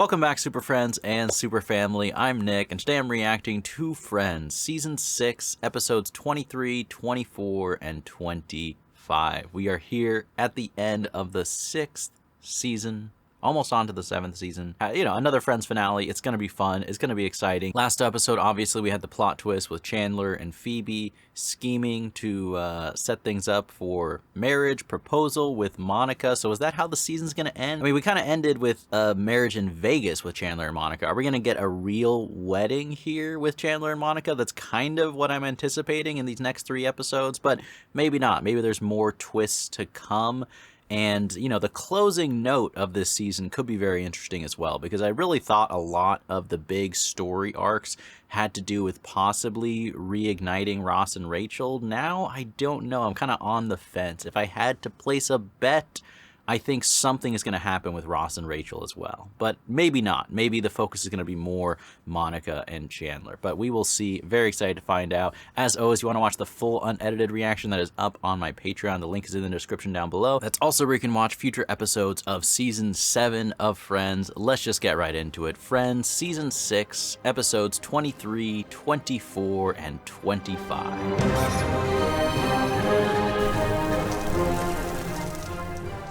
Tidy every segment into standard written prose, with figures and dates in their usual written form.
Welcome back, Super Friends and Super Family. I'm Nick, and today I'm reacting to Friends, Season 6, Episodes 23, 24, and 25. We are here at the end of the 6th season, almost on to the 7th season. Another Friends finale. It's going to be fun. It's going to be exciting. Last episode, obviously, we had the plot twist with Chandler and Phoebe scheming to set things up for marriage proposal with Monica. So is that how the season's going to end? I mean, we kind of ended with marriage in Vegas with Chandler and Monica. Are we going to get a real wedding here with Chandler and Monica? That's kind of what I'm anticipating in these next 3 episodes, but maybe not. Maybe there's more twists to come. And, the closing note of this season could be very interesting as well, because I really thought a lot of the big story arcs had to do with possibly reigniting Ross and Rachel. Now, I don't know. I'm kind of on the fence. If I had to place a bet, I think something is going to happen with Ross and Rachel as well. But maybe not. Maybe the focus is going to be more Monica and Chandler. But we will see. Very excited to find out. As always, you want to watch the full unedited reaction that is up on my Patreon. The link is in the description down below. That's also where you can watch future episodes of Season 7 of Friends. Let's just get right into it. Friends, Season 6, Episodes 23, 24, and 25.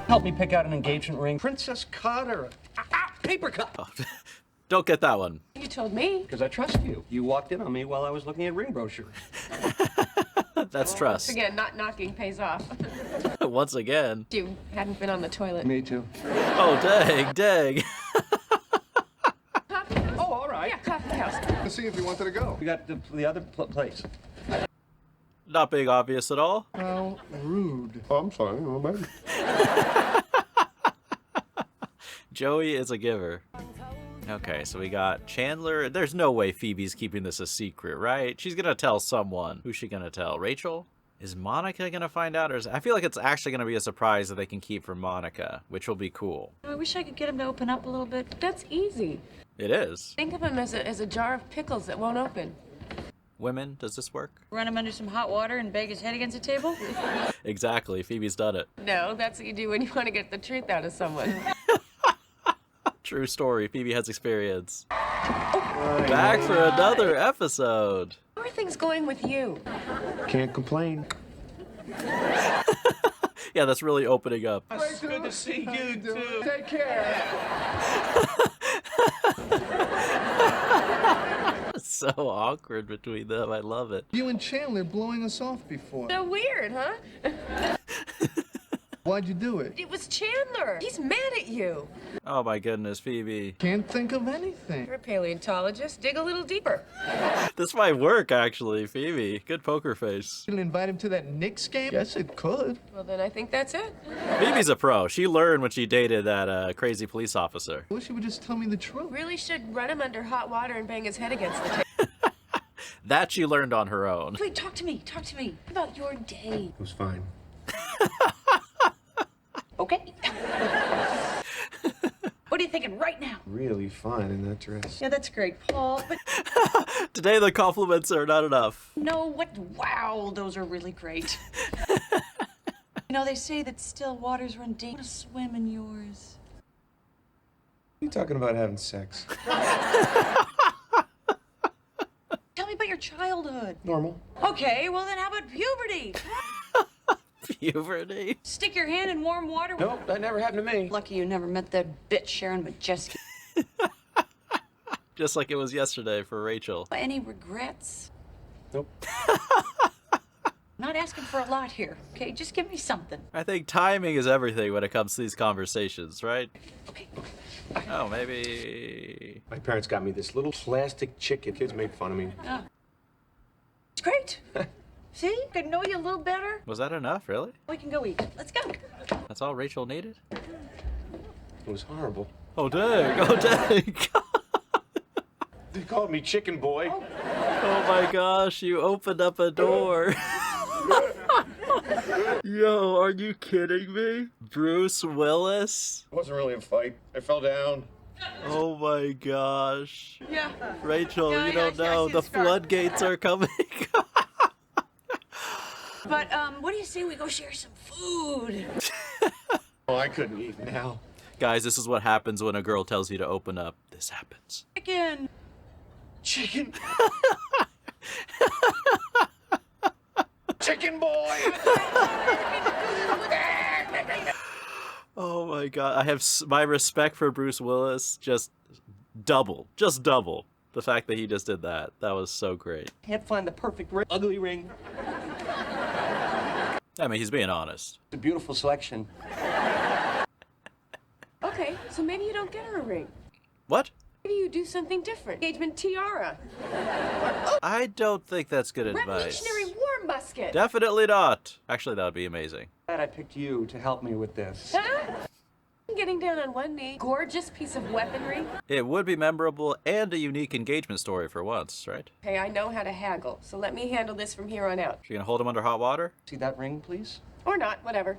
Help me pick out an engagement ring. Princess cut or paper cut? Oh, don't get that one. You told me. Because I trust you. You walked in on me while I was looking at ring brochures. That's trust. Once again, not knocking pays off. Once again. You hadn't been on the toilet. Me too. Oh, dang. Coffee house? Oh, all right. Yeah, coffee house. To see if you wanted to go. We got the other place. Not being obvious at all. How rude. Oh, I'm sorry. Oh, man. Joey is a giver. Okay, so we got Chandler. There's no way Phoebe's keeping this a secret, right? She's gonna tell someone. Who's she gonna tell? Rachel? Is Monica gonna find out? I feel like it's actually gonna be a surprise that they can keep from Monica, which will be cool. I wish I could get him to open up a little bit. That's easy. It is. Think of him as a jar of pickles that won't open. Women, does this work? Run him under some hot water and bang his head against a table? Exactly, Phoebe's done it. No, that's what you do when you want to get the truth out of someone. True story, Phoebe has experience. Back for another episode. How are things going with you? Can't complain. Yeah, that's really opening up. It's good to see you, too. Take care. So awkward between them. I love it. You and Chandler blowing us off before. So weird, huh? Why'd you do it? It was Chandler. He's mad at you. Oh my goodness, Phoebe. Can't think of anything. You're a paleontologist. Dig a little deeper. This might work, actually, Phoebe. Good poker face. You didn't invite him to that Knicks game? Yes, it could. Well, then I think that's it. Phoebe's a pro. She learned when she dated that crazy police officer. I wish you would just tell me the truth. Really should run him under hot water and bang his head against the table. That she learned on her own. Wait, talk to me. Talk to me. About your day. It was fine. Okay. What are you thinking right now? Really fine in that dress. Yeah, that's great, Paul. But Today the compliments are not enough. no, what? Wow, those are really great. They say that still waters run deep. I want to swim in yours. What are you talking about having sex? Tell me about your childhood. Normal. Okay, well then how about puberty? Puberty? Stick your hand in warm water. Nope, that never happened to me. Lucky you never met that bitch Sharon Majeski. Just like it was yesterday for Rachel. Any regrets? Nope. Not asking for a lot here, okay? Just give me something. I think timing is everything when it comes to these conversations, right? Okay. Oh, maybe... My parents got me this little plastic chicken. Kids make fun of me. Oh. It's great. See? I know you a little better. Was that enough, really? We can go eat. Let's go. That's all Rachel needed? It was horrible. Oh, dang. Oh, dang. They called me Chicken Boy. Oh, my gosh. You opened up a door. Yo, are you kidding me? Bruce Willis? It wasn't really a fight. I fell down. Oh my gosh. Yeah. Rachel, Yeah, you I don't see know. the The scar. floodgates are coming. But, what do you say we go share some food? Oh, I couldn't eat now. Guys, this is what happens when a girl tells you to open up. This happens. Again. Chicken. Chicken boy. Oh my god, I have my respect for Bruce Willis just double. The fact that he just did that. That was so great. Can't find the perfect ring. Ugly ring. I mean, he's being honest. It's a beautiful selection. Okay, so maybe you don't get her a ring. What? Maybe you do something different. Engagement tiara. I don't think that's good advice. Revolutionary war musket. Definitely not. Actually, that would be amazing. Glad I picked you to help me with this. Huh? Getting down on one knee. Gorgeous piece of weaponry. It would be memorable and a unique engagement story for once, right? Hey, I know how to haggle, so let me handle this from here on out. You gonna hold him under hot water? See that ring, please? Or not, whatever.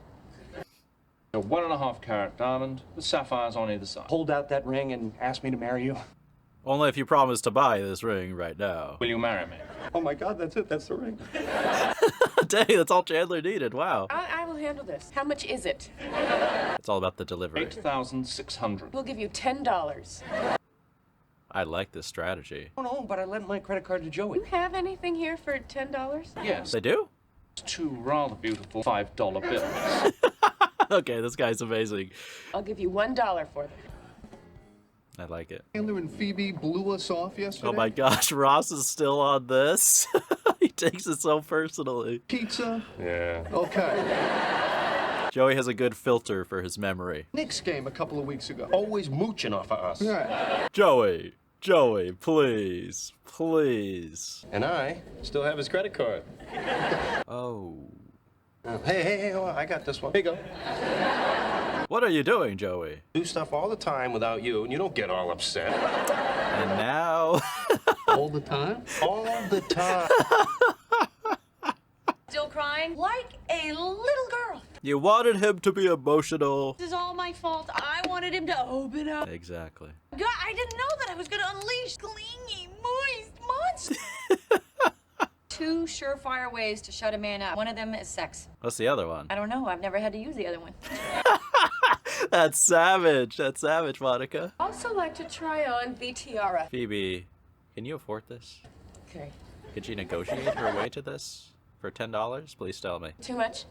A 1.5 carat diamond with sapphires on either side. Hold out that ring and ask me to marry you. Only if you promise to buy this ring right now. Will you marry me? Oh my God, that's it. That's the ring. Dang, that's all Chandler needed. Wow. I will handle this. How much is it? It's all about the delivery. 8,600. We'll give you $10. I like this strategy. Oh no, but I lent my credit card to Joey. You have anything here for $10? Yes, They do? two rather beautiful $5 bills. Okay, this guy's amazing. I'll give you $1 for them. I like it. Chandler and Phoebe blew us off yesterday. Oh my gosh, Ross is still on this. He takes it so personally. Pizza. Yeah. Okay. Joey has a good filter for his memory. Knicks game a couple of weeks ago. Always mooching off of us. Right. Joey, please. And I still have his credit card. Oh. Hey, oh, I got this one. Here you go. What are you doing, Joey? Do stuff all the time without you, and you don't get all upset. And now... All the time? All the time. Still crying? Like a little girl. You wanted him to be emotional. This is all my fault. I wanted him to open up. Exactly. God, I didn't know that I was gonna unleash clingy, moist monster. Two surefire ways to shut a man up. One of them is sex. What's the other one? I don't know. I've never had to use the other one. That's savage, Monica. Also like to try on the tiara. Phoebe, can you afford this? Okay. Could she negotiate her way to this for $10? Please tell me. Too much?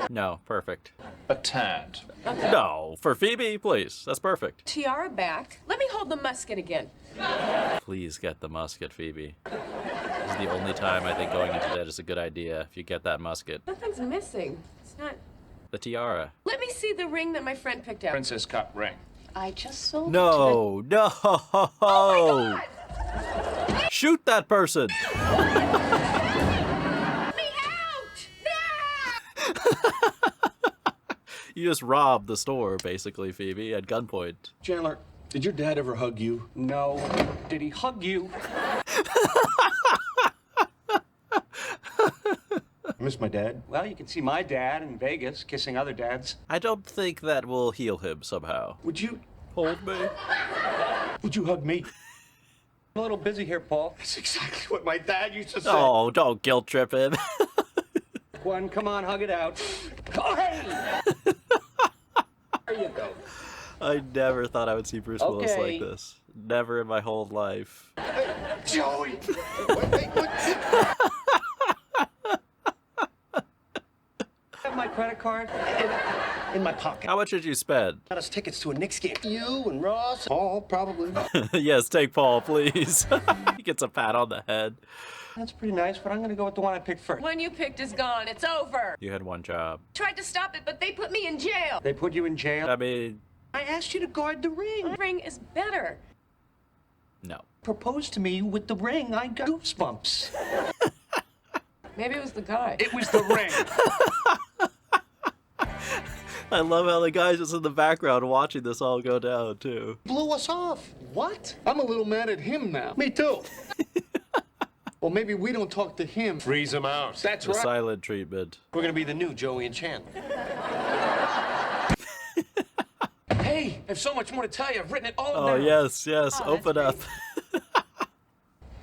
No, perfect. A tad. No, for Phoebe, please. That's perfect. Tiara back. Let me hold the musket again. Please get the musket, Phoebe. This is the only time I think going into debt is a good idea if you get that musket. Nothing's missing. It's not... The tiara. Let me see the ring that my friend picked out. Princess cut ring. I just sold No. Oh my God! Shoot that person. Let me out! No! You just robbed the store, basically, Phoebe, at gunpoint. Chandler, did your dad ever hug you? No. Did he hug you? I miss my dad. Well, you can see my dad in Vegas kissing other dads. I don't think that will heal him somehow. Would you Hold me. hug me? I'm a little busy here, Paul. That's exactly what my dad used to say. Oh, don't guilt trip him. One, come on, hug it out. Oh, hey! There you go. I never thought I would see Bruce Willis Okay. like this. Never in my whole life. Joey! What? I have my credit card in my pocket. How much did you spend? Got us tickets to a Knicks game. You and Ross. Paul, probably. Yes, take Paul, please. He gets a pat on the head. That's pretty nice, but I'm going to go with the one I picked first. One you picked is gone. It's over. You had one job. Tried to stop it, but they put me in jail. They put you in jail? I mean, I asked you to guard the ring. The ring is better. no. Proposed to me with the ring. I got goosebumps. Maybe it was the guy. It was the ring. I love how the guy's just in the background watching this all go down, too. Blew us off. What? I'm a little mad at him now. Me too. Well, maybe we don't talk to him. Freeze him out. That's The right. silent treatment. We're going to be the new Joey and Chandler. Hey, I have so much more to tell you. I've written it all Oh, down. yes, Oh, open up.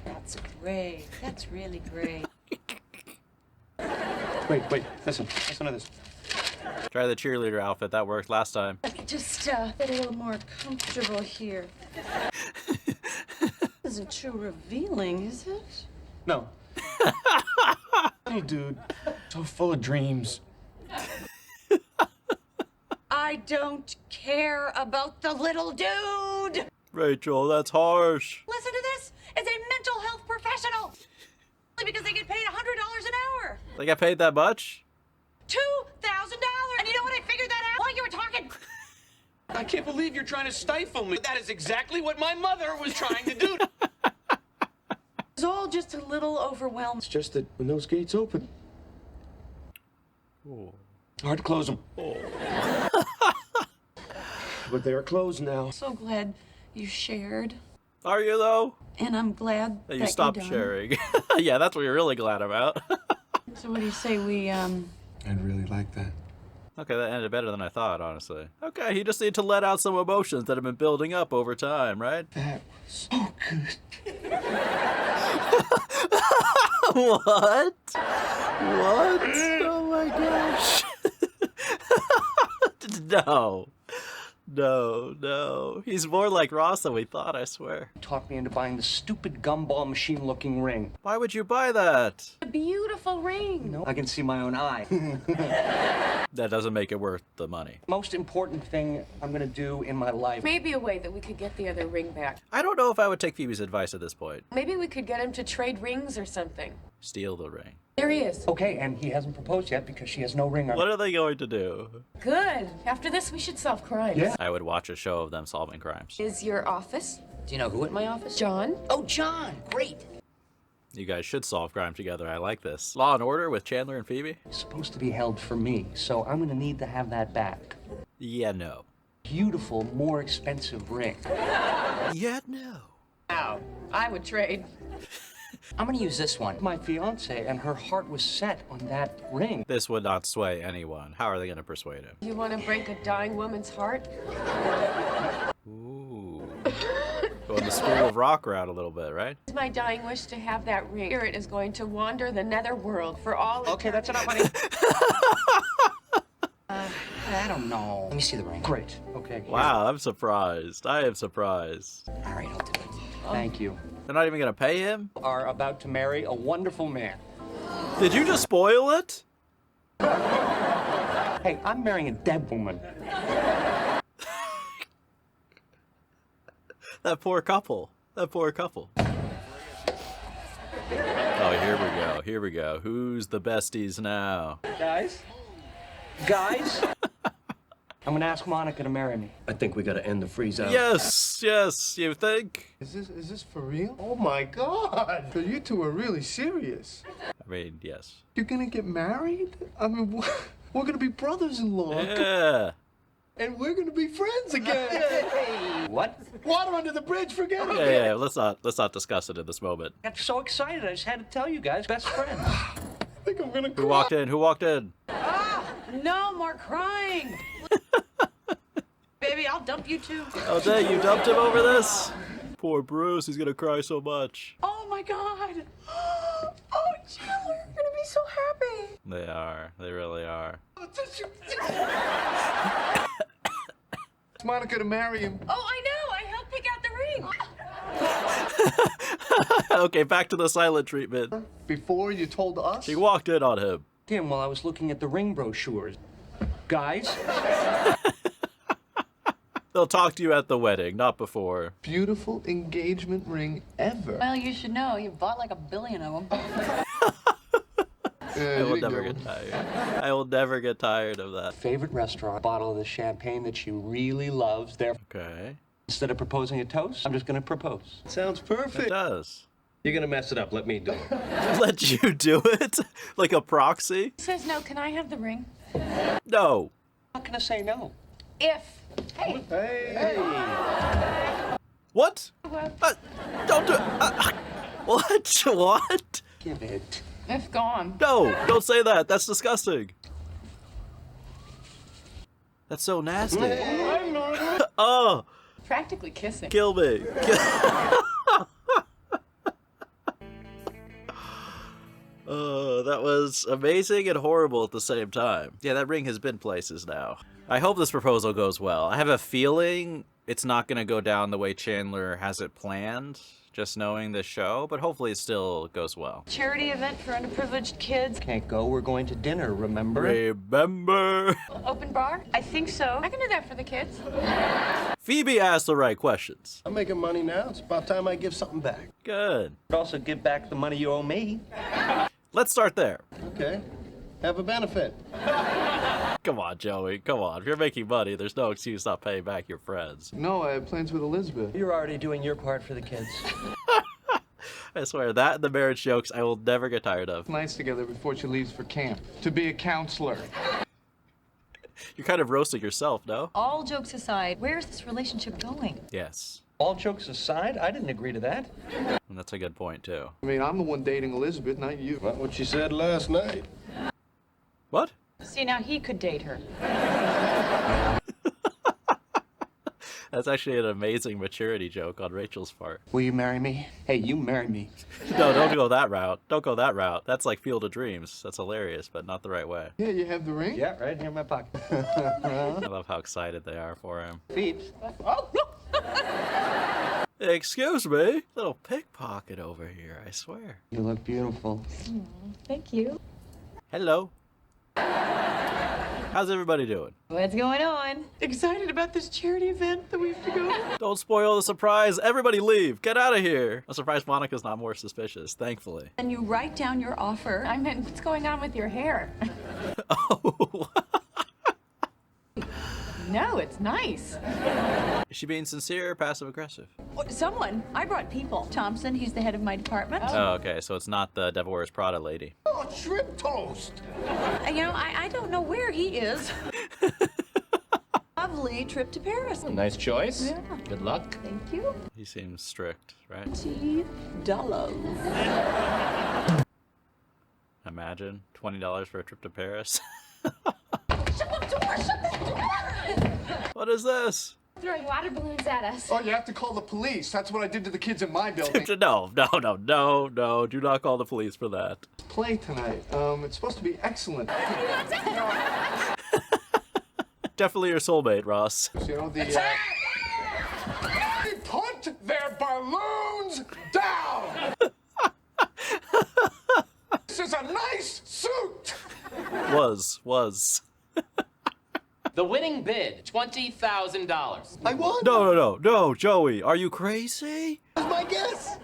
That's great. That's really great. Wait, listen to this. Try the cheerleader outfit. That worked last time. just get a little more comfortable here. This isn't too revealing, is it? No. Little dude, so full of dreams. I don't care about the little dude. Rachel, that's harsh. Listen to this. It's a mental health professional. Because they get paid $100 an hour. They got paid that much? $2,000. And you know what? I figured that out while you were talking. I can't believe you're trying to stifle me. That is exactly what my mother was trying to do. It's all just a little overwhelmed. It's just that when those gates open, it's hard to close them. But they are closed now. So glad you shared. Are you, though? And I'm glad That you you're stopped done. sharing. Yeah, that's what you're really glad about. So what do you say we, I'd really like that. Okay, that ended better than I thought, honestly. Okay, you just need to let out some emotions that have been building up over time, right? That was so good. What? What? Oh my gosh. No. No, no. He's more like Ross than we thought, I swear. Talked me into buying the stupid gumball machine-looking ring. Why would you buy that? A beautiful ring. No, I can see my own eye. That doesn't make it worth the money. Most important thing I'm gonna do in my life. Maybe a way that we could get the other ring back. I don't know if I would take Phoebe's advice at this point. Maybe we could get him to trade rings or something. Steal the ring. There he is. Okay, and he hasn't proposed yet because she has no ring on. What are they going to do? Good. After this, we should solve crimes. Yeah. I would watch a show of them solving crimes. Is your office? Do you know who at my office? John? Oh, John. Great. You guys should solve crime together. I like this. Law and Order with Chandler and Phoebe? It's supposed to be held for me, so I'm gonna need to have that back. Yeah, no. Beautiful, more expensive ring. Yeah, no. Ow. I would trade. I'm gonna use this one. My fiance and her heart was set on that ring. This would not sway anyone. How are they going to persuade him? You want to break a dying woman's heart? Ooh. Going the School of Rock route a little bit, right? It's my dying wish to have that ring. Spirit is going to wander the netherworld for all Okay, that's enough, honey. I don't know. Let me see the ring. Great. Okay. here. Wow, I'm surprised. I am surprised. All right, I'll do it. Thank you. They're not even going to pay him? Are about to marry a wonderful man. Did you just spoil it? Hey, I'm marrying a dead woman. That poor couple. That poor couple. Oh, here we go. Here we go. Who's the besties now? Guys? Guys? I'm gonna ask Monica to marry me. I think we gotta end the freeze out. Yes, yes, you think? Is this for real? Oh my God! So you two are really serious. I mean, yes. You're gonna get married? I mean, we're gonna be brothers-in-law. Yeah. And we're gonna be friends again. What? Water under the bridge, forget it. Yeah, let's not discuss it in this moment. I got so excited, I just had to tell you guys, best friends. I think I'm gonna cry. Who walked in? Who walked in? No more crying. Baby, I'll dump you too. Oh, dang, you dumped him over this? Poor Bruce, he's gonna cry so much. Oh my God. Oh, Chandler, you're gonna be so happy. They are. They really are. It's Monica to marry him. Oh, I know. I helped pick out the ring. Okay, back to the silent treatment. Before you told us? She walked in on him. Him while I was looking at the ring brochures. Guys? They'll talk to you at the wedding, not before. Beautiful engagement ring ever. Well, you should know. You bought like 1 billion of them. I will never get tired. I will never get tired of that. Favorite restaurant, bottle of the champagne that she really loves. There. Okay. Instead of proposing a toast, I'm just gonna propose. Sounds It perfect. does. You're gonna mess it up. Let me do it. Let you do it? Like a proxy? Says no. Can I have the ring? No. How can I say no? If. Hey. Hey. What? Don't do it. What? What? Give it. If gone. No, don't say that. That's disgusting. That's so nasty. Oh, Practically kissing. kill me. Oh, that was amazing and horrible at the same time. Yeah, that ring has been places now. I hope this proposal goes well. I have a feeling it's not going to go down the way Chandler has it planned, just knowing the show, but hopefully it still goes well. Charity event for underprivileged kids. Can't go, we're going to dinner, remember? Remember? Open bar? I think so. I can do that for the kids. Phoebe asked the right questions. I'm making money now. It's about time I give something back. Good. But also give back the money you owe me. Let's start there. Okay. Have a benefit. Come on, Joey. Come on. If you're making money, there's no excuse not paying back your friends. No, I have plans with Elizabeth. You're already doing your part for the kids. I swear, that and the marriage jokes I will never get tired of. Nights together before she leaves for camp. To be a counselor. You're kind of roasting yourself, no? All jokes aside, where's this relationship going? Yes. All jokes aside, I didn't agree to that. And that's a good point, too. I mean, I'm the one dating Elizabeth, not you. Not what you said last night. What? See, now he could date her. That's actually an amazing maturity joke on Rachel's part. Will you marry me? Hey, you marry me. No, don't go that route. Don't go that route. That's like Field of Dreams. That's hilarious, but not the right way. Yeah, you have the ring? Yeah, right here in my pocket. I love how excited they are for him. Phoebes. Excuse me? Little pickpocket over here, I swear. You look beautiful. Thank you. Hello. How's everybody doing? What's going on? Excited about this charity event that we have to go. Don't spoil the surprise. Everybody leave. Get out of here. I'm surprised Monica's not more suspicious, thankfully. And you write down your offer. I meant, what's going on with your hair? Oh. No, it's nice. Is she being sincere or passive aggressive? Someone. I brought people. Thompson, he's the head of my department. Oh, okay, so it's not the Devil Wears Prada lady. Oh, shrimp toast. I don't know where he is. Lovely trip to Paris. Nice choice. Yeah. Good luck. Thank you. He seems strict, right? $20. Imagine $20 for a trip to Paris. Shut the door! Shut the door! What is this? Throwing water balloons at us. Oh, you have to call the police. That's what I did to the kids in my building. No. Do not call the police for that. Play tonight. It's supposed to be excellent. Definitely your soulmate, Ross. You know, the, Put their balloons down! This is a nice suit! Was. The winning bid, $20,000. I won. No, Joey. Are you crazy? That's my guess.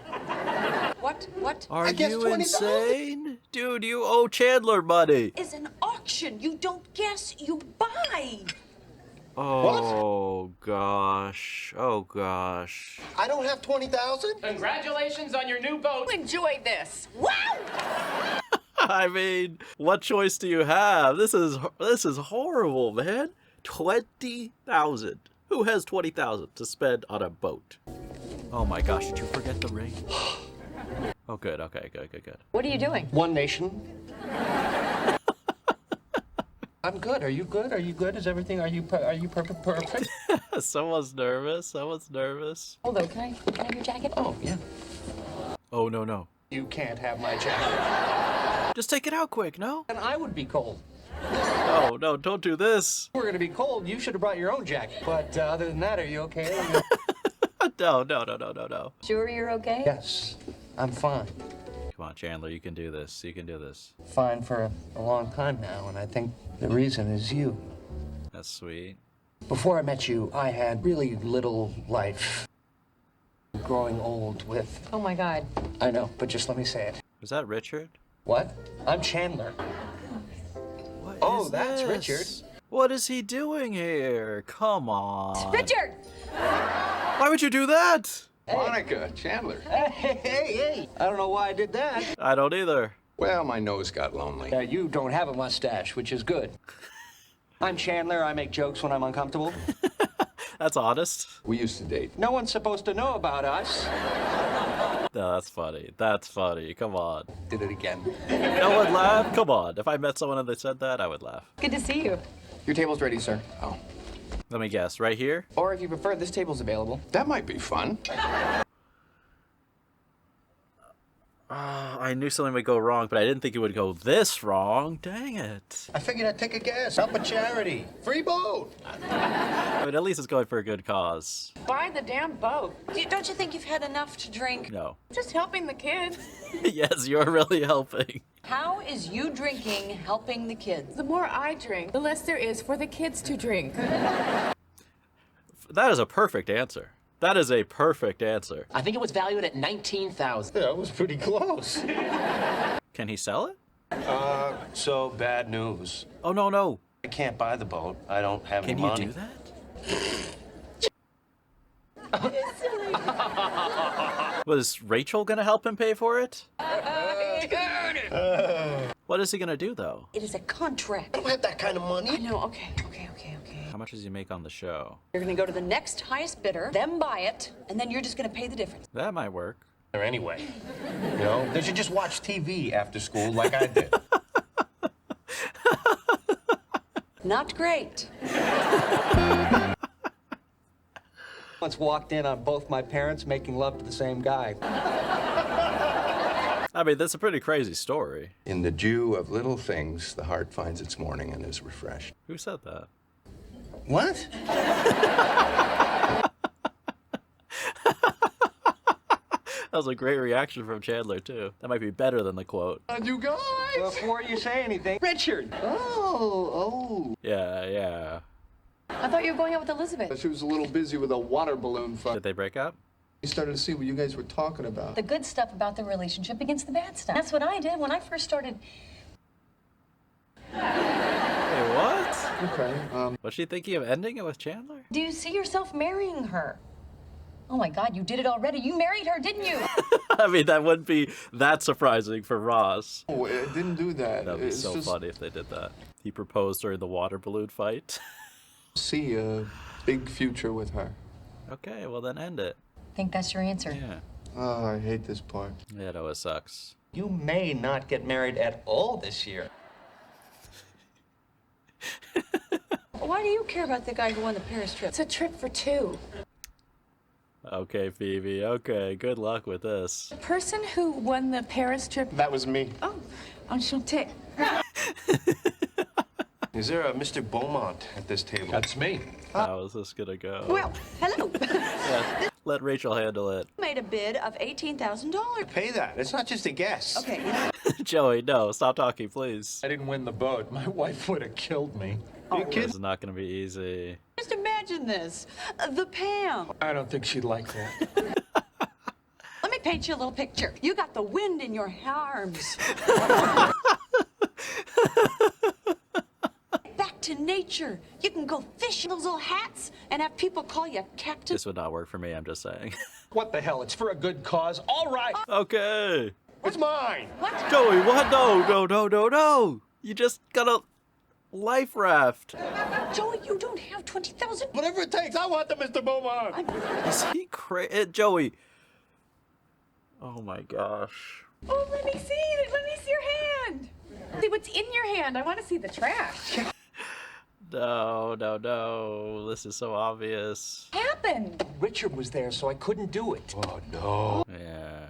What? Are guess you 20,000. insane? Dude, you owe Chandler money. Is an auction. You don't guess, you buy. Oh, gosh. I don't have 20,000. Congratulations on your new boat. Enjoy this. Wow! I mean, what choice do you have? This is horrible, man. 20,000. Who has 20,000 to spend on a boat? Oh my gosh, did you forget the ring? Oh, good. Okay, good. What are you doing? One nation. I'm good. Are you good? Are you good? Is everything? Are you perfect? Someone's nervous. Hold on, can I have your jacket? Oh yeah. Oh, no. You can't have my jacket. Just take it out quick, no? And I would be cold. Oh, no, don't do this. If we're gonna be cold. You should have brought your own jacket. But other than that, are you okay? No. Sure you're okay? Yes, I'm fine. Come on, Chandler, you can do this. Fine for a long time now, and I think the reason is you. That's sweet. Before I met you, I had really little life. Growing old with... Oh my God. I know, but just let me say it. Was that Richard? What? I'm Chandler. What is that's this? Richard. What is he doing here? Come on. Richard! Why would you do that? Monica, Chandler. Hey. I don't know why I did that. I don't either. Well, my nose got lonely. You don't have a mustache, which is good. I'm Chandler. I make jokes when I'm uncomfortable. That's honest. We used to date. No one's supposed to know about us. No, that's funny. Come on. Did it again. No one laughed? Come on. If I met someone and they said that, I would laugh. Good to see you. Your table's ready, sir. Oh. Let me guess. Right here? Or if you prefer, this table's available. That might be fun. Oh, I knew something would go wrong, but I didn't think it would go this wrong. Dang it. I figured I'd take a guess. Help a charity. Free boat. I mean, at least it's going for a good cause. Buy the damn boat. Don't you think you've had enough to drink? No. Just helping the kids. Yes, you're really helping. How is you drinking helping the kids? The more I drink, the less there is for the kids to drink. That is a perfect answer. That is a perfect answer. I think it was valued at $19,000. That was pretty close. Can he sell it? So bad news. Oh, no. I can't buy the boat. I don't have Can any you money. do that? Was Rachel gonna help him pay for it? What is he gonna do, though? It is a contract. I don't have that kind of I money. know, okay. How much does he make on the show? You're gonna go to the next highest bidder, them buy it, and then you're just gonna pay the difference. That might work. Or anyway, you know, they should just watch TV after school like I did. Not great. Once walked in on both my parents making love to the same guy. I mean, that's a pretty crazy story. In the dew of little things, the heart finds its morning and is refreshed. Who said that? What? That was a great reaction from Chandler, too. That might be better than the quote. You guys? Before you say anything, Richard. Oh. Yeah. I thought you were going out with Elizabeth. She was a little busy with a water balloon fight. Did they break up? We started to see what you guys were talking about. The good stuff about the relationship against the bad stuff. That's what I did when I first started. Wait, what? Okay. Was she thinking of ending it with Chandler? Do you see yourself marrying her? Oh my God, you did it already. You married her, didn't you? I mean, that wouldn't be that surprising for Ross. Oh, it didn't do that. That would be It's so just funny if they did that. He proposed during the water balloon fight. see a big future with her. Okay, well then end it. Think that's your answer? Yeah. Oh, I hate this part. Yeah, it always sucks. You may not get married at all this year. Why do you care about the guy who won the Paris trip? It's a trip for two. Okay, Phoebe. Okay, good luck with this. The person who won the Paris trip. That was me. Oh, enchanté. Is there a Mr. Beaumont at this table? That's me. How is this gonna go? Well, hello. Yeah, let Rachel handle it. Made a bid of $18,000. Pay that. It's not just a guess. Okay. Joey, no, stop talking, please. I didn't win the boat. My wife would have killed me. This is not gonna be easy. Just imagine this. The Pam. I don't think she'd like that. Let me paint you a little picture. You got the wind in your arms. Back to nature. You can go fish in those little hats and have people call you Captain. This would not work for me, I'm just saying. What the hell? It's for a good cause. All right. Okay. It's mine. What? Joey, what? No. You just got a life raft. Joey, you don't have 20,000. Whatever it takes, I want the Mr. Beaumont. Is he crazy? Joey. Oh my gosh. Oh, let me see your hand. See what's in your hand. I want to see the trash. No. This is so obvious. Happened. Richard was there, so I couldn't do it. Oh, no. Yeah.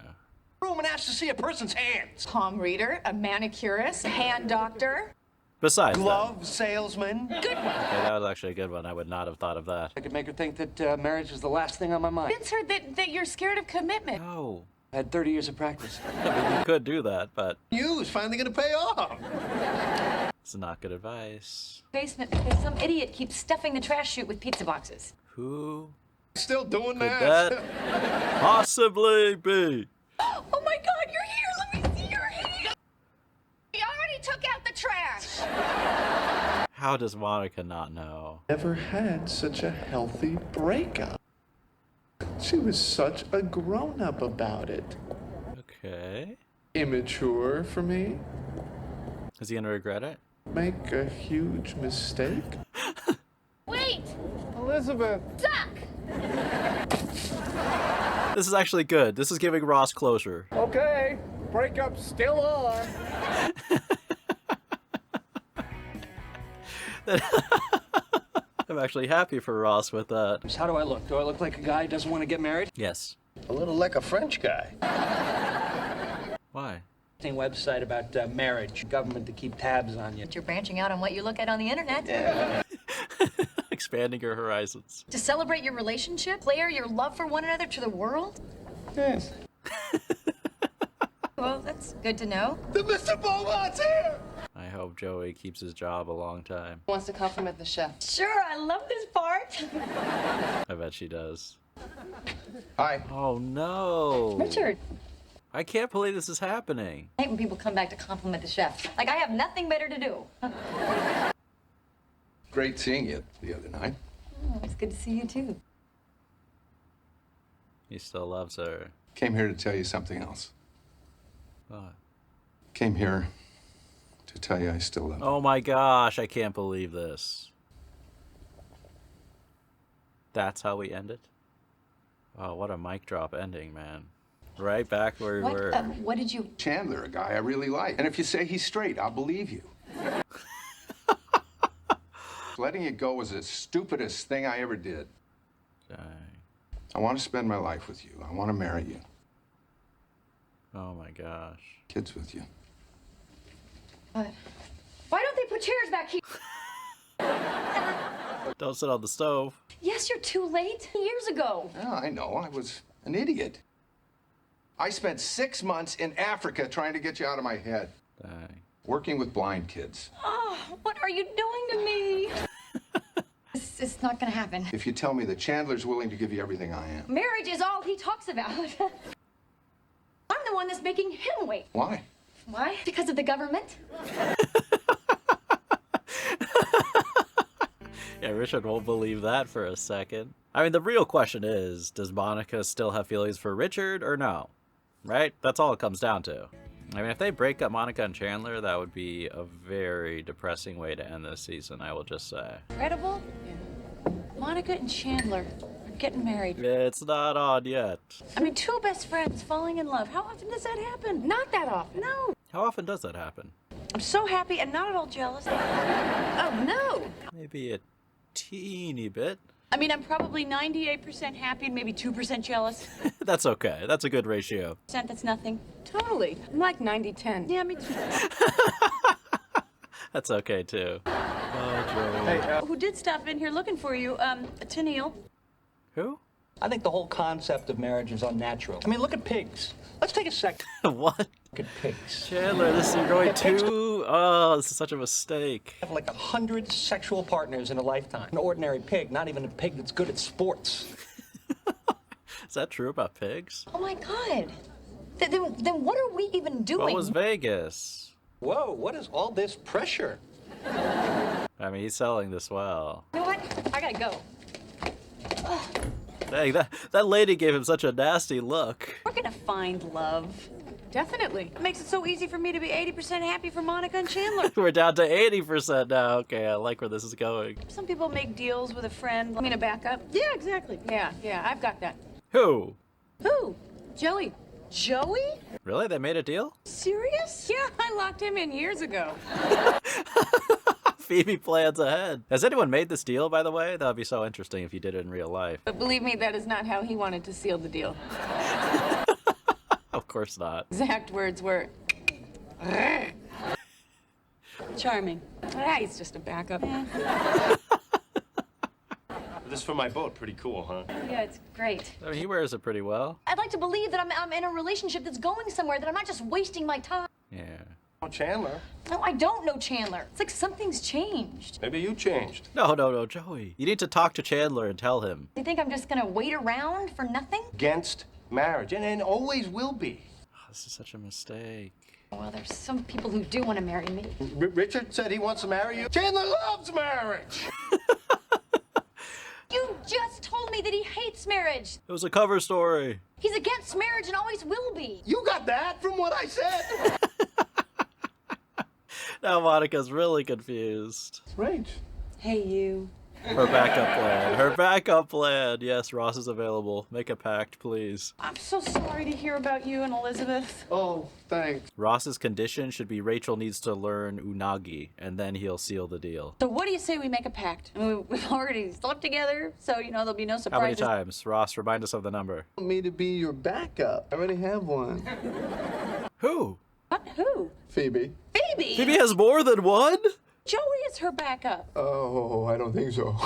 Room and asked to see a person's hands. Palm reader, a manicurist, a hand doctor. Besides that. Glove salesman. Okay, that was actually a good one. I would not have thought of that. I could make her think that marriage was the last thing on my mind. Vince heard that you're scared of commitment. No. I had 30 years of practice. I mean, you could do that, but You is finally going to pay off. it's not good advice. Basement because some idiot keeps stuffing the trash chute with pizza boxes. Who Still doing could that. that possibly be? Oh my God, you're here. Let me see your hand. You already took out the trash. How does Monica not know? Never had such a healthy breakup. She was such a grown-up about it. Okay. Immature for me. Is he gonna regret it? Make a huge mistake. Wait! Elizabeth. Suck! This is actually good. This is giving Ross closure. Okay, breakup's still on. I'm actually happy for Ross with that. How do I look? Do I look like a guy who doesn't want to get married? Yes. A little like a French guy. Why? Website about marriage, government to keep tabs on you. But you're branching out on what you look at on the internet. Yeah. Expanding your horizons. To celebrate your relationship, declare your love for one another to the world? Yes. Well, that's good to know. The Mr. Beaumont's here! I hope Joey keeps his job a long time. Wants to compliment the chef. Sure, I love this part. I bet she does. Hi. Oh no! Richard, I can't believe this is happening. I hate when people come back to compliment the chef. Like I have nothing better to do. Great seeing you the other night. Oh, it's good to see you too. He still loves her. Came here to tell you something else. What? Came here to tell you I still love you. Oh my gosh, I can't believe this. That's how we end it? Oh, what a mic drop ending, man. Right back where we were. What did you... Chandler, a guy I really like. And if you say he's straight, I'll believe you. Letting it go was the stupidest thing I ever did. Dang. I want to spend my life with you. I want to marry you. Oh my gosh. Kids with you. Why don't they put chairs back here? Don't sit on the stove. Yes, you're too late. Years ago. Yeah, I know. I was an idiot. I spent 6 months in Africa trying to get you out of my head. Dang. Working with blind kids. Oh, what are you doing to me? It's not gonna happen. If you tell me that Chandler's willing to give you everything I am. Marriage is all he talks about. I'm the one that's making him wait. Why? Why? Because of the government. Yeah, Richard won't believe that for a second. I mean, the real question is, does Monica still have feelings for Richard or no? Right? That's all it comes down to. I mean, if they break up Monica and Chandler, that would be a very depressing way to end this season, I will just say. Incredible. Monica and Chandler are getting married. It's not on yet. I mean, two best friends falling in love. How often does that happen? Not that often. No. How often does that happen? I'm so happy and not at all jealous. Oh, no. Maybe a teeny bit. I mean, I'm probably 98% happy and maybe 2% jealous. That's okay. That's a good ratio. That's nothing. Totally. I'm like 90-10. Yeah, me too. That's okay, too. Oh, Joey. Hey, Who did stop in here looking for you? Tennille. Who? I think the whole concept of marriage is unnatural. I mean, look at pigs. Let's take a second. What? Look at pigs. Chandler, this is going too... Oh, this is such a mistake. Have like 100 sexual partners in a lifetime. An ordinary pig, not even a pig that's good at sports. Is that true about pigs? Oh my God. Then what are we even doing? What was Vegas? Whoa, what is all this pressure? I mean, he's selling this well. You know what? I gotta go. Dang, that lady gave him such a nasty look. We're gonna find love. Definitely. It makes it so easy for me to be 80% happy for Monica and Chandler. We're down to 80% now. Okay, I like where this is going. Some people make deals with a friend. I mean, a backup? Yeah, exactly. Yeah, I've got that. Who? Who? Joey. Joey? Really? They made a deal? Serious? Yeah, I locked him in years ago. Phoebe plans ahead. Has anyone made this deal, by the way? That would be so interesting if you did it in real life. But believe me, that is not how he wanted to seal the deal. Of course not. Exact words were, Charming. he's just a backup. This for my boat, pretty cool, huh? Yeah, it's great. I mean, he wears it pretty well. I'd like to believe that I'm in a relationship that's going somewhere, that I'm not just wasting my time. Yeah. Oh, Chandler. No, I don't know Chandler. It's like something's changed. Maybe you changed. No, Joey. You need to talk to Chandler and tell him. You think I'm just gonna wait around for nothing? Against marriage, and always will be. Oh, this is such a mistake. Well, there's some people who do want to marry me. Richard said he wants to marry you. Chandler loves marriage. You just told me that he hates marriage. It was a cover story. He's against marriage and always will be. You got that from what I said. Now Monica's really confused. Rach. Hey, you. Her backup plan. Her backup plan. Yes, Ross is available. Make a pact, please. I'm so sorry to hear about you and Elizabeth. Oh, thanks. Ross's condition should be Rachel needs to learn unagi, and then he'll seal the deal. So what do you say we make a pact? I mean, we've already slept together, so, there'll be no How many surprises. times? Ross, remind us of the number. Want me to be your backup? I already have one. Who? What? Who? Phoebe. Phoebe! Phoebe has more than one? Joey is her backup. Oh, I don't think so.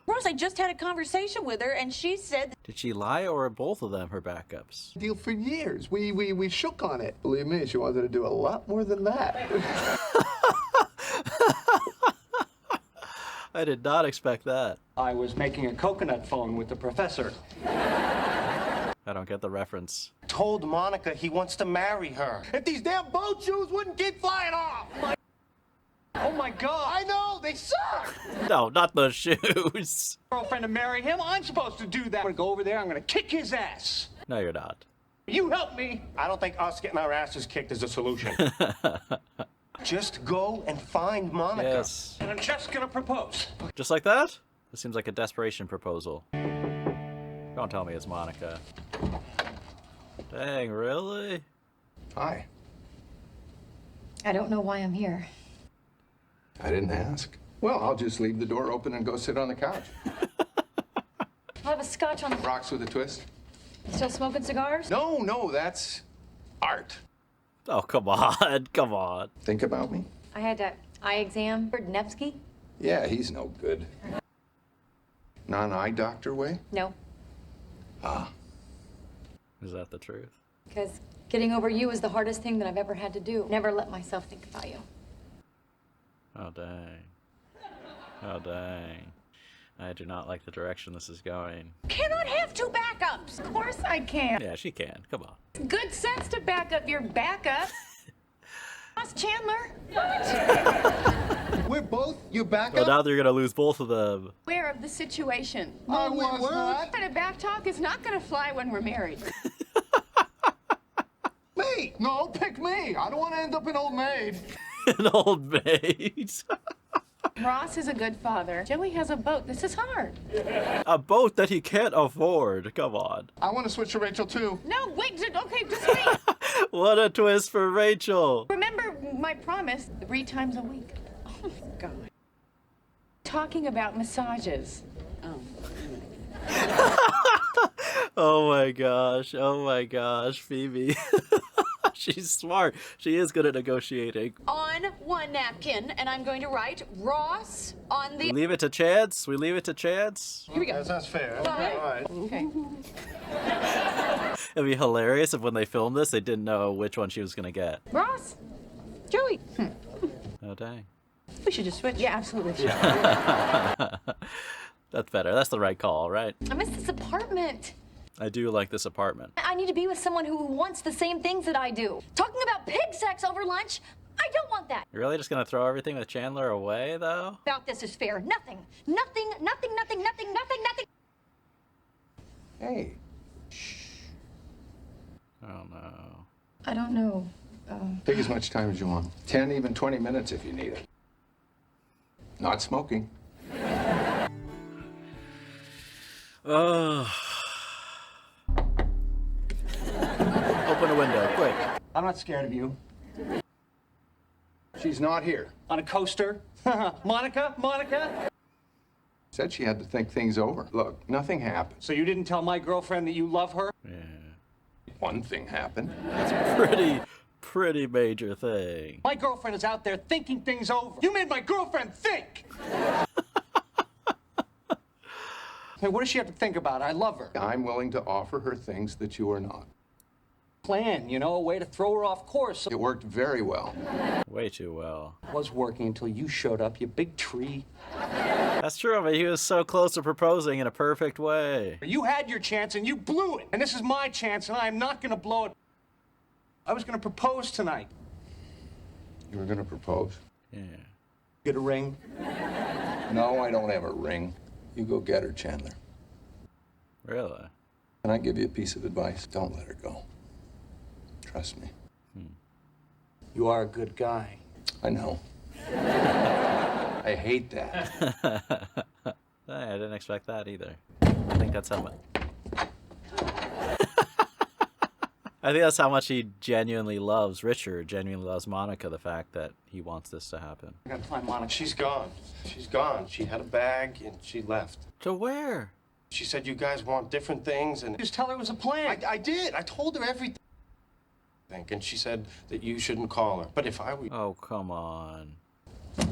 Ross, I just had a conversation with her, and she said... Did she lie, or are both of them her backups? Deal for years. We shook on it. Believe me, she wanted to do a lot more than that. I did not expect that. I was making a coconut phone with the professor. I don't get the reference. Told Monica he wants to marry her. If these damn boat shoes wouldn't keep flying off! Oh my God! I know, they suck! No, not the shoes. Girlfriend to marry him? I'm supposed to do that. I'm gonna go over there, I'm gonna kick his ass. No, you're not. You help me. I don't think us getting our asses kicked is a solution. Just go and find Monica. Yes. And I'm just gonna propose. Just like that? This seems like a desperation proposal. Don't tell me it's Monica. Dang, really? Hi. I don't know why I'm here. I didn't ask. Well, I'll just leave the door open and go sit on the couch. I'll have a scotch on the... Rocks with a twist? Still smoking cigars? No, that's art. Oh, come on, come on. Think about me? I had that eye exam for Nevsky. Yeah, he's no good. Non-eye doctor way? No, Ah. Is that the truth? because getting over you is the hardest thing that I've ever had to do. Never let myself think about you. Oh, dang. Oh, dang. I do not like the direction this is going. Cannot have two backups. Of course I can. Yeah, she can. Come on. Good sense to back up your backup. Ross Chandler. We're both your Well, backup? now they're gonna lose both of them. Aware of the situation. I was not. That kind of back talk is not going to fly when we're married. Me! No, pick me. I don't want to end up an old maid. An old maid. Ross is a good father. Joey has a boat. This is hard. A boat that he can't afford. Come on. I want to switch to Rachel, too. No, wait. Okay, just wait. What a twist for Rachel. Remember my promise 3 times a week. Oh, my God. Talking about massages. Oh my gosh. Oh my gosh, Phoebe. She's smart. She is good at negotiating. On one napkin, and I'm going to write Ross on We the... leave it to chance. We leave it to chance. Here we go. That's fair. Okay. All right. Okay. It'd be hilarious if when they filmed this, they didn't know which one she was gonna get. Ross. Joey. Oh, dang. We should just switch. Yeah, absolutely. That's better. That's the right call, right? I miss this apartment. I do like this apartment. I need to be with someone who wants the same things that I do. Talking about pig sex over lunch, I don't want that. You're really just gonna throw everything with Chandler away, though? About this is fair. Nothing. Nothing, nothing, nothing, nothing, nothing, nothing. Hey. Oh, no. I don't know. Take as much time as you want. 10, even 20 minutes if you need it. Not smoking. Oh. Open a window, quick. I'm not scared of you. She's not here. On a coaster? Monica? Said she had to think things over. Look, nothing happened. So you didn't tell my girlfriend that you love her? Yeah. One thing happened. Pretty major thing. My girlfriend is out there thinking things over. You made my girlfriend think! Hey, what does she have to think about? I love her. I'm willing to offer her things that you are not. Plan, you know, a way to throw her off course. It worked very well. Way too well. It was working until you showed up, you big tree. That's true, but he was so close to proposing in a perfect way. You had your chance and you blew it. And this is my chance and I am not gonna blow it. I was gonna propose tonight. You were going to propose? Yeah. Get a ring? No, I don't have a ring. You go get her, Chandler. Really? Can I give you a piece of advice? Don't let her go. Trust me. You are a good guy. I know. I hate that. I didn't expect that either. I think that's how much. I think that's how much he genuinely loves Richard, genuinely loves Monica, the fact that he wants this to happen. I gotta find Monica. She's gone. She's gone. She had a bag and she left. To where? She said you guys want different things and... Just tell her it was a plan. I did. I told her everything. think, and she said that you shouldn't call her. But if I were... Oh, come on. It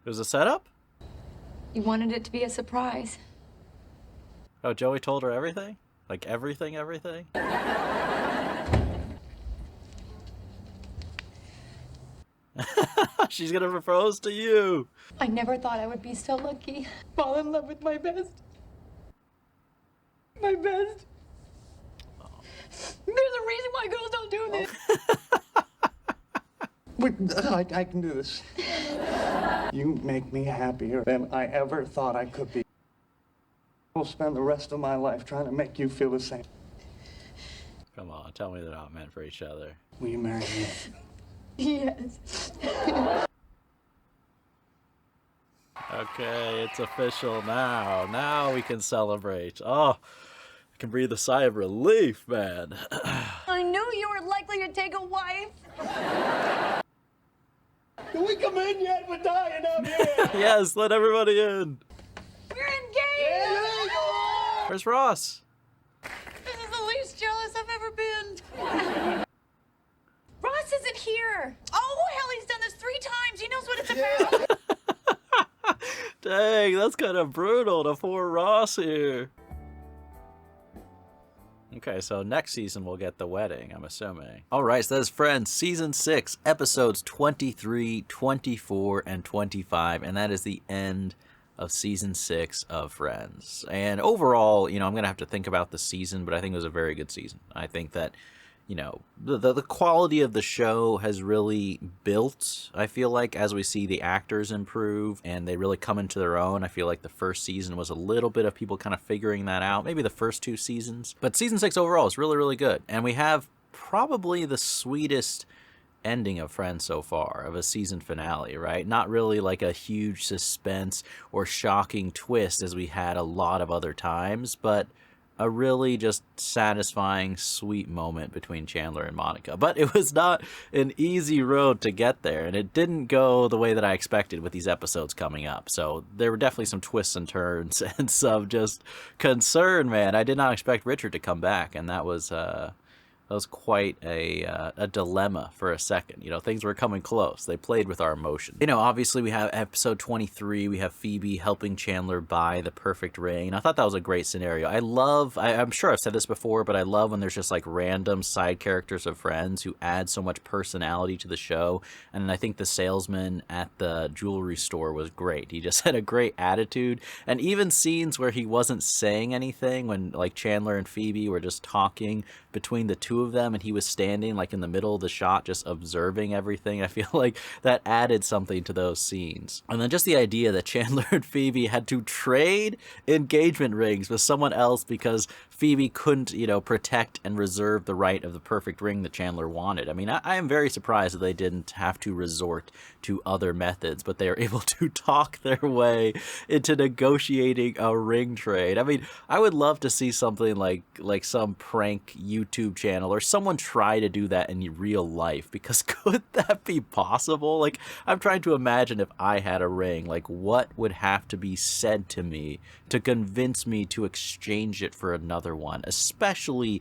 was a setup? You wanted it to be a surprise. Oh, Joey told her everything? Like everything? She's gonna propose to you. I never thought I would be so lucky. Fall in love with my best. My best. There's a reason why girls don't do this. I can do this. You make me happier than I ever thought I could be. I'll spend the rest of my life trying to make you feel the same. Come on, tell me they're not meant for each other. Will you marry me? Yes. Okay, it's official now. Now we can celebrate. Oh, I can breathe a sigh of relief, man. I knew you were likely to take a wife. Can we come in yet? We're dying out here. Yes, let everybody in. We're engaged. Where's Ross? This is the least jealous I've ever been. Ross isn't here. Oh, hell, he's done this 3 times. He knows what it's about. Dang, that's kind of brutal to poor Ross here. Okay, so next season we'll get the wedding, I'm assuming. Alright, so that is Friends, Season 6, Episodes 23, 24, and 25, and that is the end of Season 6 of Friends. And overall, you know, I'm going to have to think about the season, but I think it was a very good season. I think that, you know, the quality of the show has really built, I feel like, as we see the actors improve and they really come into their own. I feel like the first season was a little bit of people kind of figuring that out, maybe the first 2 seasons. But Season 6 overall is really, really good. And we have probably the sweetest ending of Friends so far, of a season finale, right? Not really like a huge suspense or shocking twist as we had a lot of other times, but a really just satisfying, sweet moment between Chandler and Monica. But it was not an easy road to get there, and it didn't go the way that I expected with these episodes coming up. So there were definitely some twists and turns and some just concern, man. I did not expect Richard to come back, and that was quite a dilemma for a second. You know, things were coming close. They played with our emotions. You know, obviously we have episode 23. We have Phoebe helping Chandler buy the perfect ring. I thought that was a great scenario. I'm sure I've said this before, but I love when there's just like random side characters of Friends who add so much personality to the show. And I think the salesman at the jewelry store was great. He just had a great attitude. And even scenes where he wasn't saying anything, when like Chandler and Phoebe were just talking between the two of them and he was standing like in the middle of the shot just observing everything, I feel like that added something to those scenes. And then just the idea that Chandler and Phoebe had to trade engagement rings with someone else because Phoebe couldn't, you know, protect and reserve the right of the perfect ring that Chandler wanted. I mean, I am very surprised that they didn't have to resort to other methods, but they are able to talk their way into negotiating a ring trade. I mean, I would love to see something like some prank YouTube channel or someone try to do that in real life, because could that be possible? Like, I'm trying to imagine if I had a ring, like what would have to be said to me to convince me to exchange it for another one, especially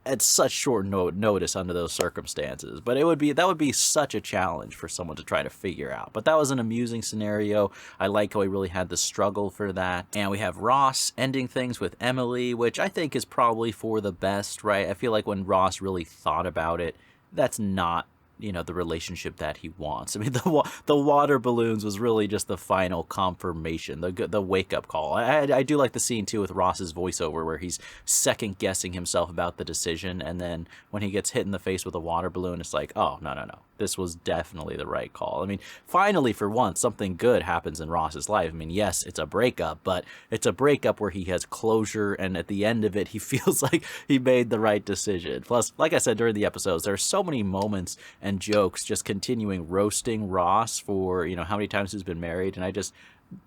at such short notice under those circumstances. But that would be such a challenge for someone to try to figure out. But that was an amusing scenario. I like how he really had the struggle for that. And we have Ross ending things with Emily, which I think is probably for the best, right? I feel like when Ross really thought about it, that's not, you know, the relationship that he wants. I mean, the water balloons was really just the final confirmation, the wake-up call. I do like the scene, too, with Ross's voiceover where he's second-guessing himself about the decision, and then when he gets hit in the face with a water balloon, it's like, oh, no. This was definitely the right call. I mean, finally, for once, something good happens in Ross's life. I mean, yes, it's a breakup, but it's a breakup where he has closure, and at the end of it, he feels like he made the right decision. Plus, like I said during the episodes, there are so many moments and jokes just continuing roasting Ross for, you know, how many times he's been married, and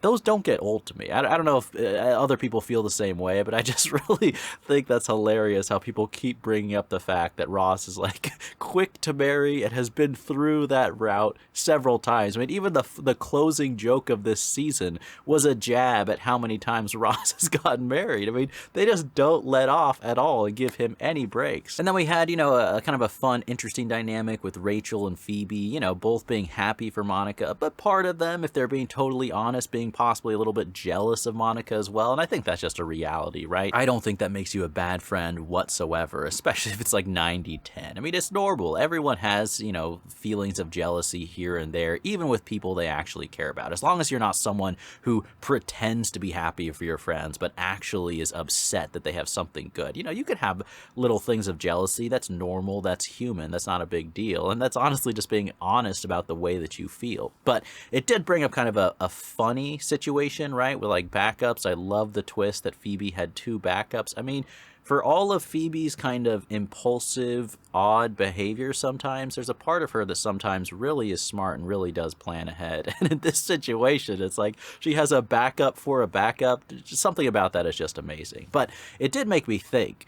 those don't get old to me. I don't know if other people feel the same way, but I just really think that's hilarious how people keep bringing up the fact that Ross is like quick to marry and has been through that route several times. I mean, even the closing joke of this season was a jab at how many times Ross has gotten married. I mean, they just don't let off at all and give him any breaks. And then we had, you know, a kind of a fun, interesting dynamic with Rachel and Phoebe, you know, both being happy for Monica, but part of them, if they're being totally honest, being possibly a little bit jealous of Monica as well. And I think that's just a reality, right? I don't think that makes you a bad friend whatsoever, especially if it's like 90-10. I mean, it's normal. Everyone has, you know, feelings of jealousy here and there, even with people they actually care about. As long as you're not someone who pretends to be happy for your friends, but actually is upset that they have something good. You know, you can have little things of jealousy. That's normal. That's human. That's not a big deal. And that's honestly just being honest about the way that you feel. But it did bring up kind of a funny situation, right? With like backups. I love the twist that Phoebe had 2 backups. I mean, for all of Phoebe's kind of impulsive, odd behavior sometimes, there's a part of her that sometimes really is smart and really does plan ahead. And in this situation, it's like she has a backup for a backup. Just something about that is just amazing. But it did make me think,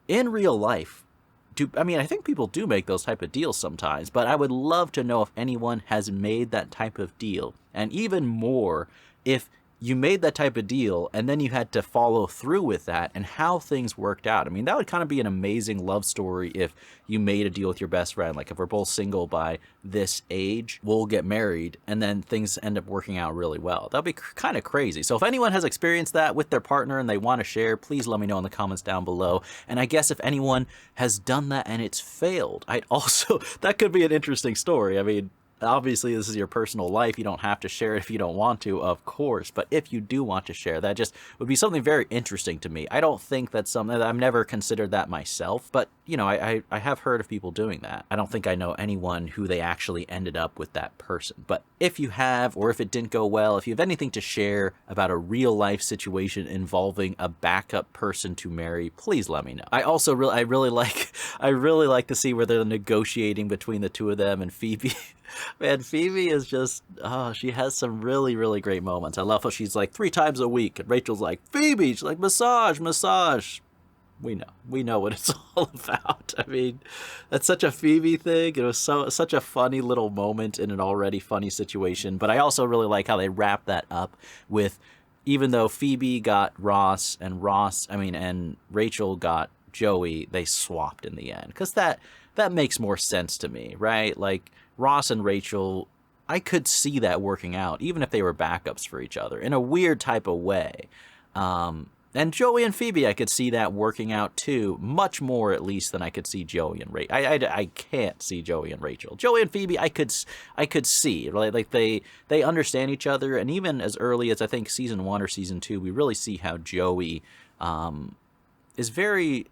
in real life, I mean, I think people do make those type of deals sometimes, but I would love to know if anyone has made that type of deal. And even more, if you made that type of deal and then you had to follow through with that and how things worked out. I mean, that would kind of be an amazing love story if you made a deal with your best friend. Like, if we're both single by this age, we'll get married, and then things end up working out really well. That'd be kind of crazy. So if anyone has experienced that with their partner and they want to share, please let me know in the comments down below. And I guess if anyone has done that and it's failed, that could be an interesting story. I mean, obviously, this is your personal life. You don't have to share it if you don't want to, of course. But if you do want to share, that just would be something very interesting to me. I don't think that's something that I've never considered that myself. But, you know, I have heard of people doing that. I don't think I know anyone who they actually ended up with that person. But if you have, or if it didn't go well, if you have anything to share about a real life situation involving a backup person to marry, please let me know. I also really like to see where they're negotiating between the two of them and Phoebe. Man, Phoebe is just, she has some really, really great moments. I love how she's like 3 times a week, and Rachel's like, Phoebe, she's like, massage. We know what it's all about. I mean, that's such a Phoebe thing. It was such a funny little moment in an already funny situation. But I also really like how they wrap that up with, even though Phoebe got Ross and Rachel got Joey, they swapped in the end. Because that makes more sense to me, right? Like, Ross and Rachel, I could see that working out, even if they were backups for each other, in a weird type of way. And Joey and Phoebe, I could see that working out too, much more at least than I could see Joey and Rachel. I can't see Joey and Rachel. Joey and Phoebe, I could see, right? Like they understand each other, and even as early as I think season 1 or season 2, we really see how Joey is very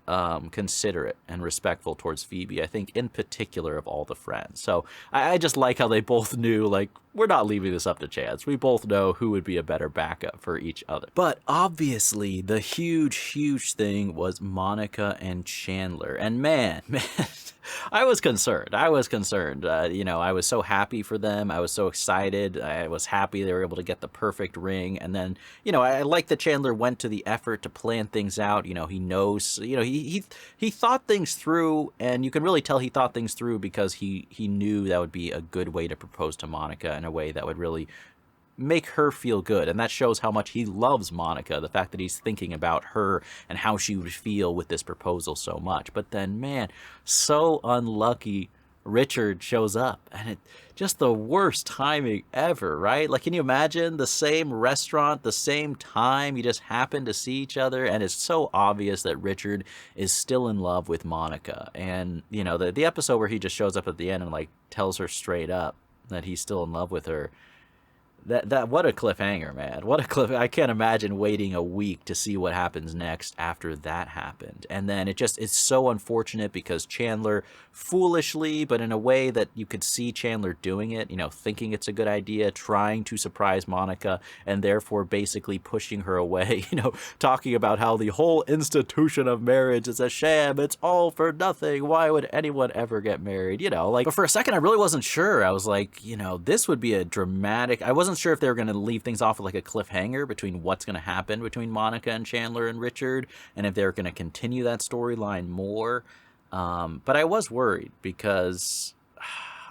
considerate and respectful towards Phoebe, I think, in particular of all the friends. So I just like how they both knew, like, we're not leaving this up to chance. We both know who would be a better backup for each other. But obviously, the huge thing was Monica and Chandler. And man, I was concerned. You know, I was so happy for them. I was so excited. I was happy they were able to get the perfect ring. And then, you know, I like that Chandler went to the effort to plan things out. You know, he knows, you know, he thought things through, and you can really tell he thought things through because he knew that would be a good way to propose to Monica in a way that would really make her feel good. And that shows how much he loves Monica, the fact that he's thinking about her and how she would feel with this proposal so much. But then, man, so unlucky, Richard shows up, and it just the worst timing ever, right? Like, can you imagine the same restaurant, the same time, you just happen to see each other, and it's so obvious that Richard is still in love with Monica. And, you know, the episode where he just shows up at the end and like tells her straight up that he's still in love with her. That what a cliffhanger, man. What a cliff. I can't imagine waiting a week to see what happens next after that happened. And then it's so unfortunate because Chandler foolishly, but in a way that you could see Chandler doing it, you know, thinking it's a good idea, trying to surprise Monica, and therefore basically pushing her away, you know, talking about how the whole institution of marriage is a sham, it's all for nothing, why would anyone ever get married, you know, like, but for a second I really wasn't sure. I was like, you know, this would be a dramatic, I wasn't wasn't sure if they were going to leave things off with like a cliffhanger between what's going to happen between Monica and Chandler and Richard, and if they were going to continue that storyline more. But I was worried because,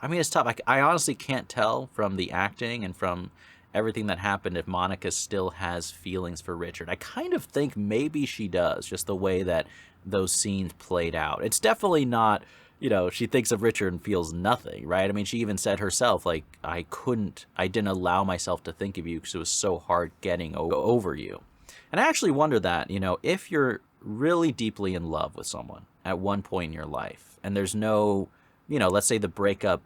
I mean, it's tough. I honestly can't tell from the acting and from everything that happened if Monica still has feelings for Richard. I kind of think maybe she does, just the way that those scenes played out. It's definitely not, you know, she thinks of Richard and feels nothing, right? I mean, she even said herself, like, I didn't allow myself to think of you because it was so hard getting over you. And I actually wonder that, you know, if you're really deeply in love with someone at one point in your life, and there's no, you know, let's say the breakup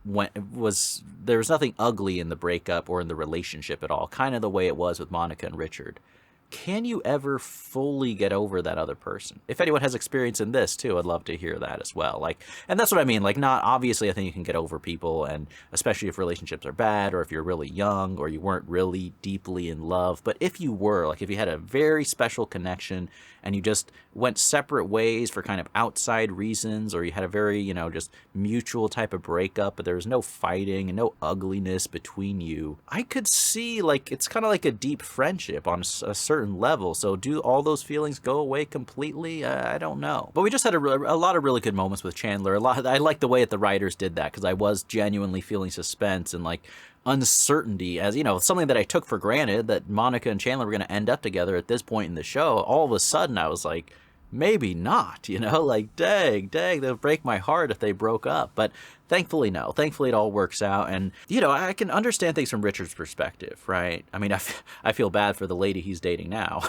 there was nothing ugly in the breakup or in the relationship at all, kind of the way it was with Monica and Richard. Can you ever fully get over that other person? If anyone has experience in this too, I'd love to hear that as well. Like, and that's what I mean. Like, not obviously, I think you can get over people, and especially if relationships are bad, or if you're really young, or you weren't really deeply in love. But if you were, like, if you had a very special connection, and you just went separate ways for kind of outside reasons, or you had a very, you know, just mutual type of breakup, but there was no fighting and no ugliness between you, I could see, like, it's kind of like a deep friendship on a certain level. So do all those feelings go away completely? I don't know. But we just had a lot of really good moments with Chandler. I like the way that the writers did that, because I was genuinely feeling suspense and like uncertainty, as, you know, something that I took for granted, that Monica and Chandler were going to end up together at this point in the show. All of a sudden I was like, maybe not, you know, like, dang, they'll break my heart if they broke up. But thankfully, no. Thankfully, it all works out. And, you know, I can understand things from Richard's perspective, right? I mean, I feel bad for the lady he's dating now.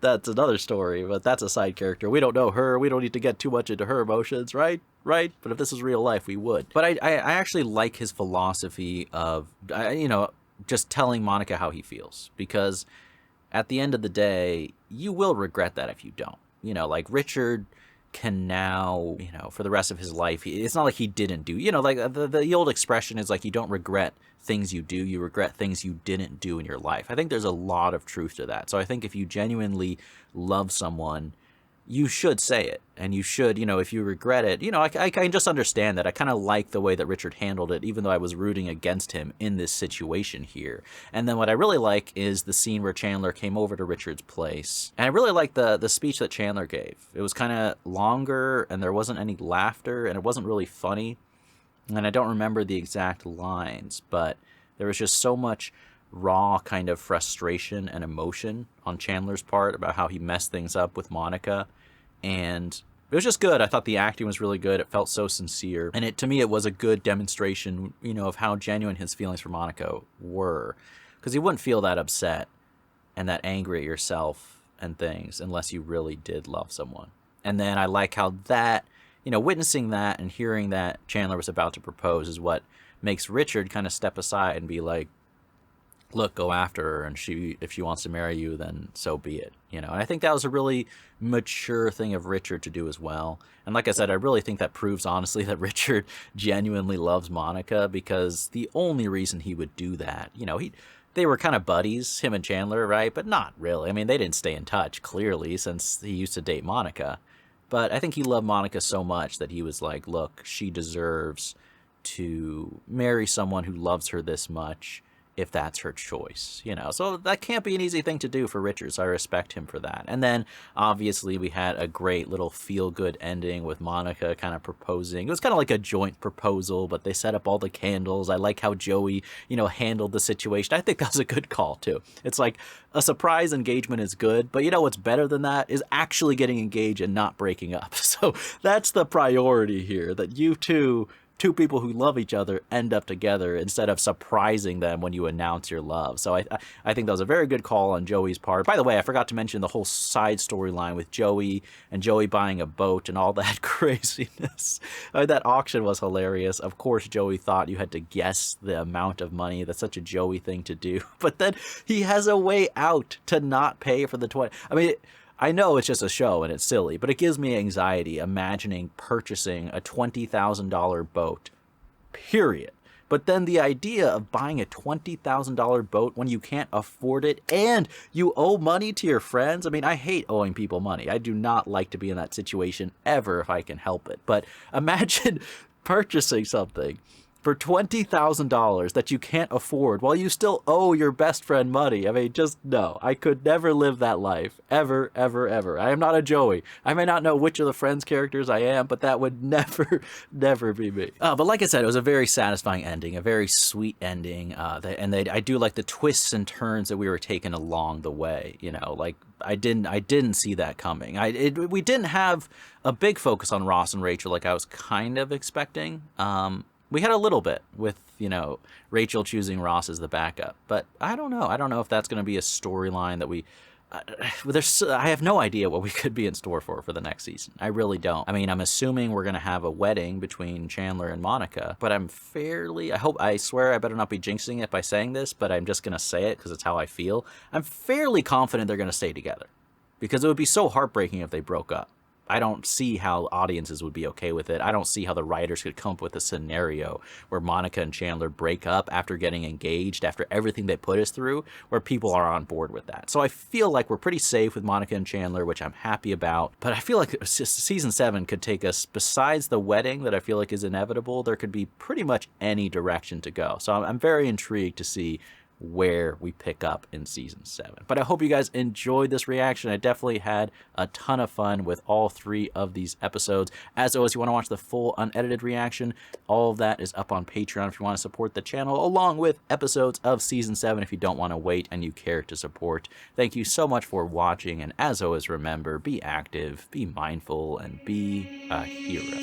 That's another story, but that's a side character. We don't know her. We don't need to get too much into her emotions, right? Right? But if this was real life, we would. But I actually like his philosophy of, you know, just telling Monica how he feels. Because at the end of the day, you will regret that if you don't. You know, like, Richard can now, you know, for the rest of his life, it's not like he didn't do, you know, like the old expression is like, you don't regret things you do, you regret things you didn't do in your life. I think there's a lot of truth to that. So I think if you genuinely love someone, you should say it, and you should, you know, if you regret it, you know, I can just understand that. I kind of like the way that Richard handled it, even though I was rooting against him in this situation here. And then what I really like is the scene where Chandler came over to Richard's place. And I really like the speech that Chandler gave. It was kind of longer, and there wasn't any laughter, and it wasn't really funny. And I don't remember the exact lines, but there was just so much raw kind of frustration and emotion on Chandler's part about how he messed things up with Monica. And it was just good. I thought the acting was really good. It felt so sincere. And to me, it was a good demonstration, you know, of how genuine his feelings for Monica were. Because you wouldn't feel that upset and that angry at yourself and things unless you really did love someone. And then I like how that, you know, witnessing that and hearing that Chandler was about to propose is what makes Richard kind of step aside and be like, look, go after her, and if she wants to marry you, then so be it, you know. And I think that was a really mature thing of Richard to do as well. And like I said, I really think that proves honestly that Richard genuinely loves Monica, because the only reason he would do that, you know, they were kind of buddies, him and Chandler, right? But not really. I mean, they didn't stay in touch, clearly, since he used to date Monica. But I think he loved Monica so much that he was like, look, she deserves to marry someone who loves her this much, if that's her choice, you know. So that can't be an easy thing to do for Richard, so I respect him for that. And then, obviously, we had a great little feel-good ending with Monica kind of proposing. It was kind of like a joint proposal, but they set up all the candles. I like how Joey, you know, handled the situation. I think that was a good call, too. It's like, a surprise engagement is good, but you know what's better than that is actually getting engaged and not breaking up. So that's the priority here, that you two people who love each other end up together instead of surprising them when you announce your love. So I think that was a very good call on Joey's part. By the way, I forgot to mention the whole side storyline with Joey and Joey buying a boat and all that craziness. That auction was hilarious. Of course, Joey thought you had to guess the amount of money. That's such a Joey thing to do. But then he has a way out to not pay for the 20. I mean, I know it's just a show and it's silly, but it gives me anxiety imagining purchasing a $20,000 boat, period. But then the idea of buying a $20,000 boat when you can't afford it and you owe money to your friends. I mean, I hate owing people money. I do not like to be in that situation ever if I can help it. But imagine purchasing something for $20,000 that you can't afford while you still owe your best friend money. I mean, just no. I could never live that life. Ever, ever, ever. I am not a Joey. I may not know which of the Friends characters I am, but that would never, never be me. But like I said, it was a very satisfying ending, a very sweet ending. I do like the twists and turns that we were taking along the way. You know, like I didn't see that coming. We didn't have a big focus on Ross and Rachel like I was kind of expecting. We had a little bit with, you know, Rachel choosing Ross as the backup, but I don't know. I don't know if that's going to be a storyline that I have no idea what we could be in store for the next season. I really don't. I mean, I'm assuming we're going to have a wedding between Chandler and Monica, but I swear I better not be jinxing it by saying this, but I'm just going to say it because it's how I feel. I'm fairly confident they're going to stay together because it would be so heartbreaking if they broke up. I don't see how audiences would be okay with it. I don't see how the writers could come up with a scenario where Monica and Chandler break up after getting engaged, after everything they put us through, where people are on board with that. So I feel like we're pretty safe with Monica and Chandler, which I'm happy about. But I feel like season 7 could take us, besides the wedding that I feel like is inevitable, there could be pretty much any direction to go. So I'm very intrigued to see where we pick up in season 7. But I hope you guys enjoyed this reaction. I definitely had a ton of fun with all 3 of these episodes. As always, you want to watch the full unedited reaction, all of that is up on Patreon if you want to support the channel, along with episodes of season 7 if you don't want to wait and you care to support. Thank you so much for watching, and as always, remember, be active, be mindful, and be a hero.